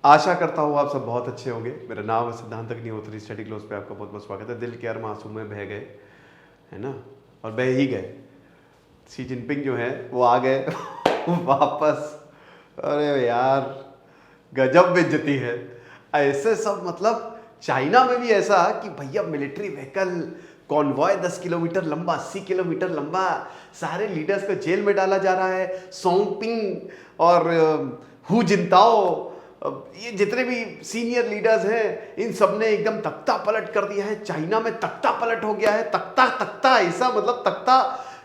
आशा करता हूँ आप सब बहुत अच्छे होंगे। मेरा नाम है सिद्धांत अग्निहोत्री। स्टडी क्लोज पे आपका बहुत बहुत स्वागत है। दिल के यार मासूमें बह गए, है ना, और बह ही गए। शी जिनपिंग जो है वो आ गए वापस। अरे यार गजब बेइज्जती है। ऐसे सब मतलब चाइना में भी ऐसा कि भैया मिलिट्री व्हीकल, कॉन्वॉय 10 किलोमीटर लंबा, 80 किलोमीटर लंबा, सारे लीडर्स को जेल में डाला जा रहा है। सोंगपिंग और हु जिनताओ, ये जितने भी सीनियर लीडर्स हैं इन सब ने एकदम तख्ता पलट कर दिया है। चाइना में तख्ता पलट हो गया है। तख्ता तख्ता ऐसा मतलब तख्ता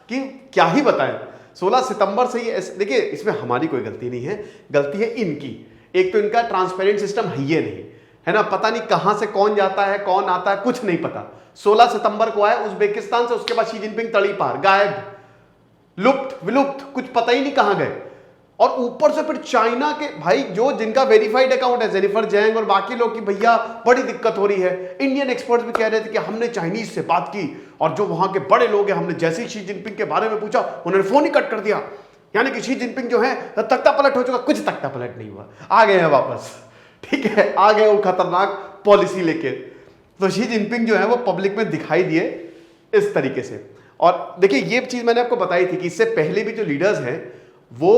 कि क्या ही बताएं। 16 सितंबर से ये देखिए, इसमें हमारी कोई गलती नहीं है, गलती है इनकी। एक तो इनका ट्रांसपेरेंट सिस्टम है ये नहीं, है ना, पता नहीं कहां से कौन जाता है कौन आता है कुछ नहीं पता। 16 सितंबर को आए उज्बेकिस्तान से, उसके बाद शी जिनपिंग तड़ी पार, गायब, लुप्त विलुप्त, कुछ पता ही नहीं कहां गए। और ऊपर से फिर चाइना के भाई जो जिनका वेरीफाइड अकाउंट है, जेनिफर जैंग और बाकी लोग, की भैया बड़ी दिक्कत हो रही है। इंडियन एक्सपर्ट्स भी कह रहे थे कि हमने चाइनीज से बात की और जो वहां के बड़े लोग हैं, हमने जैसे ही शी जिनपिंग के बारे में पूछा उन्होंने फोन ही कट कर दिया। यानी कि शी जिनपिंग जो है तख्ता पलट हो चुका। कुछ तख्ता पलट नहीं हुआ, आ गए हैं वापस, ठीक है, आ गए वो खतरनाक पॉलिसी लेके। तो शी जिनपिंग जो है वो पब्लिक में दिखाई दिए इस तरीके से। और देखिए ये चीज मैंने आपको बताई थी कि इससे पहले भी जो लीडर्स हैं वो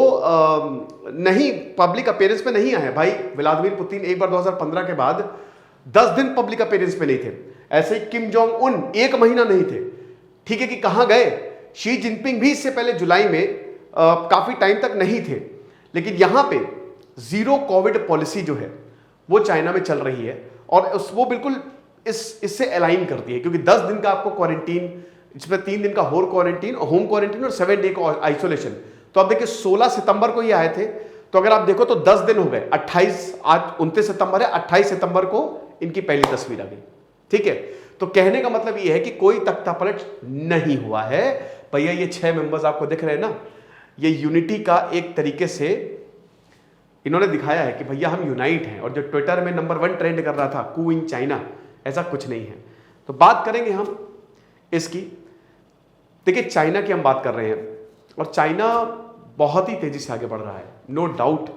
नहीं पब्लिक अपीयरेंस पे नहीं आए। भाई व्लादिमीर पुतिन एक बार 2015 के बाद 10 दिन पब्लिक अपीयरेंस पे नहीं थे। ऐसे ही किम जोंग उन 1 महीना नहीं थे। ठीक है कि कहां गए। शी जिनपिंग भी इससे पहले जुलाई में काफी टाइम तक नहीं थे। लेकिन यहां पे जीरो कोविड पॉलिसी जो है वो चाइना में चल रही है और वो बिल्कुल इससे अलाइन करती है, क्योंकि 10 दिन का आपको क्वारंटीन, इसमें 3 दिन का होम क्वारंटीन और 7 डे का आइसोलेशन। तो आप देखिए 16 सितंबर को ये आए थे, तो अगर आप देखो तो 10 दिन हो गए। 28, आज 29 सितंबर है, 28 सितंबर को इनकी पहली तस्वीर आ गई। ठीक है, तो कहने का मतलब ये है कि कोई तख्ता पलट नहीं हुआ है। भैया ये 6 मेंबर्स आपको दिख रहे हैं ना, ये यूनिटी का एक तरीके से इन्होंने दिखाया है कि भैया हम यूनाइट हैं। और जो ट्विटर में नंबर 1 ट्रेंड कर रहा था कू इन चाइना, ऐसा कुछ नहीं है। तो बात करेंगे हम इसकी। देखिए चाइना की हम बात कर रहे हैं और चाइना बहुत ही तेजी से आगे बढ़ रहा है, नो डाउट।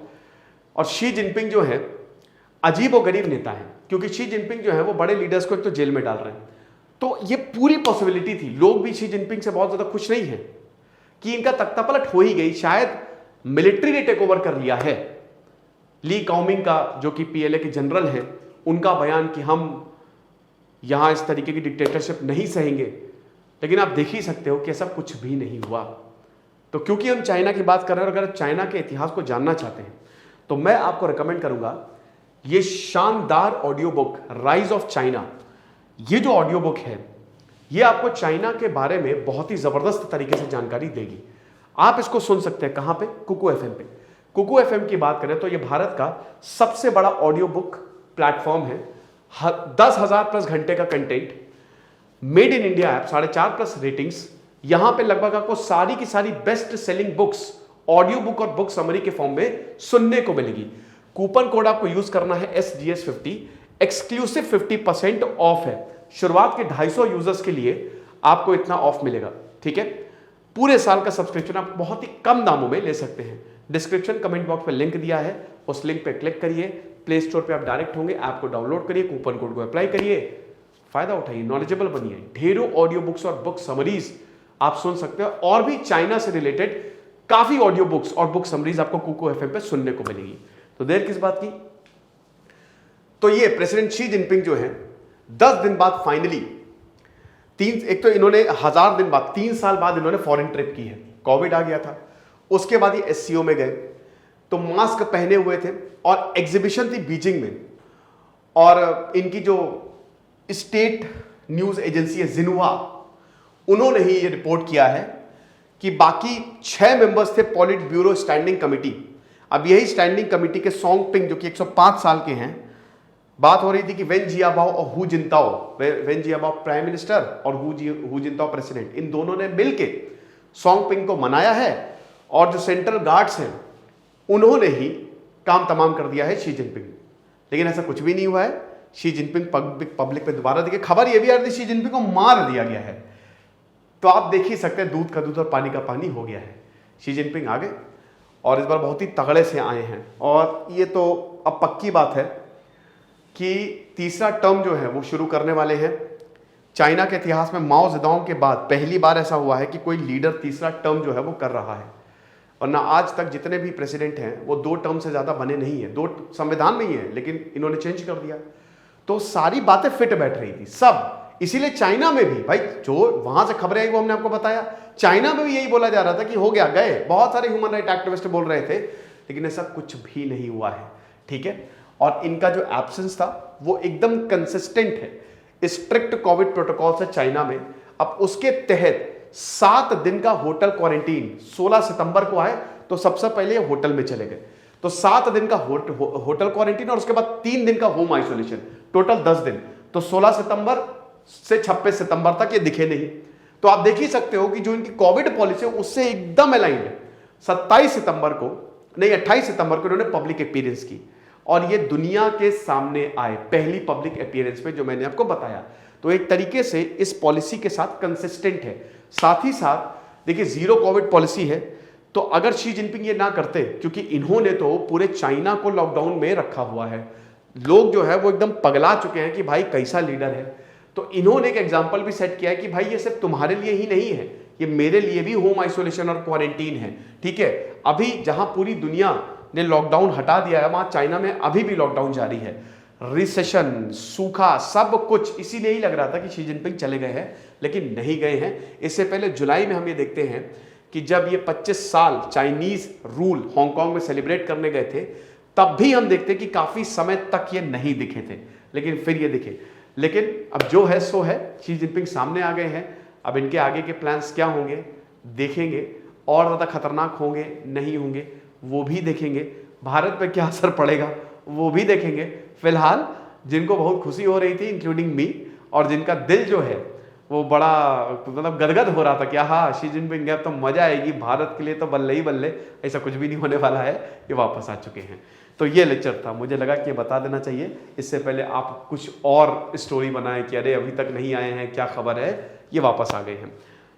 और शी जिनपिंग जो है अजीब और गरीब नेता है, क्योंकि शी जिनपिंग जो है वो बड़े लीडर्स को एक तो जेल में डाल रहे हैं। तो ये पूरी पॉसिबिलिटी थी, लोग भी शी जिनपिंग से बहुत ज्यादा खुश नहीं है कि इनका तख्ता पलट हो ही गई। शायद मिलिट्री ने टेक ओवर कर लिया है। ली काओमिंग का, जो कि पीएलए के जनरल हैं, उनका बयान कि हम यहां इस तरीके की डिक्टेटरशिप नहीं सहेंगे। लेकिन आप देख ही सकते हो कि ऐसा कुछ भी नहीं हुआ। तो क्योंकि हम चाइना की बात कर रहे हैं और अगर चाइना के इतिहास को जानना चाहते हैं तो मैं आपको रिकमेंड करूंगा ये शानदार audio book rise of China. ये जो ऑडियो बुक है ये आपको चाइना के बारे में बहुत ही जबरदस्त तरीके से जानकारी देगी। आप इसको सुन सकते हैं कहां पे, कुकू एफएम पे। कुकू एफएम की बात करें तो ये भारत का सबसे बड़ा ऑडियो बुक प्लेटफॉर्म है। 10,000 प्लस घंटे का content, made in India app, 4.5 plus ratings. यहां पे लगभग आपको सारी की सारी best selling books audio book और बुक समरी के फॉर्म में सुनने को मिलेगी। कूपन कोड आपको यूज करना है SGS50, एक्सक्लूसिव 50% ऑफ है। शुरुआत के 250 यूजर्स के लिए आपको इतना ऑफ मिलेगा। ठीक है, पूरे साल का सब्सक्रिप्शन आप बहुत ही कम दामों में ले सकते हैं। डिस्क्रिप्शन कमेंट बॉक्स पे लिंक दिया है, उस लिंक पे क्लिक करिए, प्ले स्टोर पे आप डायरेक्ट होंगे, ऐप को डाउनलोड करिए, कूपन कोड को अप्लाई करिए, फायदा उठाइए, नॉलेजेबल बनिए। ढेरों ऑडियो बुक्स और बुक समरीज आप सुन सकते हो और भी चाइना से रिलेटेड काफी ऑडियो बुक्स और बुक समरीज आपको कुकू एफएम पे सुनने को मिलेगी। तो देर किस बात की। तो ये प्रेसिडेंट शी जिनपिंग जो है 10 दिन बाद फाइनली एक तो इन्होंने 1000 दिन बाद, 3 साल बाद इन्होंने फॉरेन ट्रिप की है। कोविड आ गया था, उसके बाद ये SCO में गए, तो मास्क पहने हुए थे और एग्जीबिशन थी बीजिंग में। और इनकी जो स्टेट न्यूज एजेंसी है जिन्हुआ, उन्होंने ही ये रिपोर्ट किया है कि बाकी 6 मेंबर्स थे पॉलिट ब्यूरो स्टैंडिंग कमिटी। अब यही स्टैंडिंग कमिटी के सोंगपिंग जो कि 105 साल के हैं, बात हो रही थी कि वेन जियाबाओ और who जिनताओ, Wen Jiabao prime minister और हु जिनताओ प्रेसिडेंट, इन दोनों ने मिलके सोंगपिंग को मनाया है और जो सेंट्रल गार्ड्स हैं उन्होंने ही काम तमाम कर दिया है शी जिनपिंग। लेकिन ऐसा कुछ भी नहीं हुआ है। शी जिनपिंग पब्लिक पे दोबारा देखिए, खबर यह भी आ रही थी शी जिनपिंग को मार दिया गया है। तो आप देख ही सकते हैं, दूध का दूध और पानी का पानी हो गया है। शी जिनपिंग आ गए और इस बार बहुत ही तगड़े से आए हैं। और ये तो अब पक्की बात है कि तीसरा टर्म जो है वो शुरू करने वाले हैं। चाइना के इतिहास में माओ जेडोंग के बाद पहली बार ऐसा हुआ है कि कोई लीडर तीसरा टर्म जो है वो कर रहा है, और ना आज तक जितने भी प्रेसिडेंट हैं वो 2 टर्म से ज़्यादा बने नहीं है। 2 संविधान में ही है, लेकिन इन्होंने चेंज कर दिया। तो सारी बातें फिट बैठ रही थी सब, इसीलिए चाइना में भी भाई जो वहां से खबरें आई वो हमने आपको बताया, चाइना में भी यही बोला जा रहा था कि हो गया, गए। बहुत सारे ह्यूमन राइट एक्टिविस्ट बोल रहे थे, लेकिन ऐसा कुछ भी नहीं हुआ है, ठीक है। और इनका जो एब्सेंस था वो एकदम कंसिस्टेंट है स्ट्रिक्ट कोविड प्रोटोकॉल से चाइना में। अब उसके तहत 7 दिन का होटल क्वारंटीन 16 सितंबर को आए तो सबसे पहले होटल में चले गए, तो 7 दिन का होटल क्वारंटीन और उसके बाद 3 दिन का होम आइसोलेशन, टोटल 10 दिन। तो 16 सितंबर से 26 सितंबर तक ये दिखे नहीं। तो आप देख ही सकते हो कि जो इनकी कोविड पॉलिसी है उससे एकदम अलाइंड है। 27 सितंबर को नहीं 28 सितंबर को इन्होंने पब्लिक अपीयरेंस की, और ये दुनिया के सामने आए पहली पब्लिक अपीयरेंस में, जो मैंने आपको बताया। तो एक तरीके से इस पॉलिसी के साथ कंसिस्टेंट है। साथ ही साथ देखिए जीरो कोविड पॉलिसी है, तो अगर शी जिनपिंग ये ना करते, क्योंकि इन्होंने तो पूरे चाइना को लॉकडाउन में रखा हुआ है, लोग जो है वो एकदम पगला चुके हैं कि भाई कैसा लीडर है। तो इन्होंने एक एग्जाम्पल भी सेट किया है कि भाई ये सिर्फ तुम्हारे लिए ही नहीं है, ये मेरे लिए भी होम आइसोलेशन और क्वारंटीन है, ठीक है। अभी जहां पूरी दुनिया ने लॉकडाउन हटा दिया है, वहां चाइना में अभी भी लॉकडाउन जारी है। रिसेशन, सूखा, सब कुछ इसीलिए ही लग रहा था कि शी जिनपिंग चले गए हैं, लेकिन नहीं गए हैं। इससे पहले जुलाई में हम ये देखते हैं कि जब ये 25 साल चाइनीज रूल हांगकांग में सेलिब्रेट करने गए थे, तब भी हम देखते कि काफी समय तक ये नहीं दिखे थे, लेकिन फिर ये दिखे। लेकिन अब जो है सो है, शी जिनपिंग सामने आ गए हैं। अब इनके आगे के प्लान्स क्या होंगे देखेंगे, और ज़्यादा खतरनाक होंगे नहीं होंगे वो भी देखेंगे, भारत पे क्या असर पड़ेगा वो भी देखेंगे। फिलहाल जिनको बहुत खुशी हो रही थी इंक्लूडिंग मी, और जिनका दिल जो है वो बड़ा मतलब गदगद हो रहा था कि हाँ शी जिनपिंग गए तो मजा आएगी, भारत के लिए तो बल्ले ही बल्ले, ऐसा कुछ भी नहीं होने वाला है, ये वापस आ चुके हैं। तो ये लेक्चर था, मुझे लगा कि ये बता देना चाहिए, इससे पहले आप कुछ और स्टोरी बनाएं कि अरे अभी तक नहीं आए हैं, क्या खबर है, ये वापस आ गए हैं।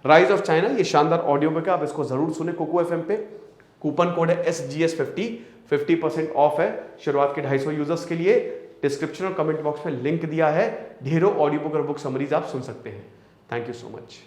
राइज ऑफ चाइना, ये शानदार ऑडियो बुक है, आप इसको जरूर सुने कोको एफएम पे। कूपन कोड है SGS50, 50% ऑफ है शुरुआत के 250 यूजर्स के लिए। डिस्क्रिप्शन और कमेंट बॉक्स में लिंक दिया है, ढेरों ऑडियो बुक और बुक समरीज आप सुन सकते हैं। Thank you so much.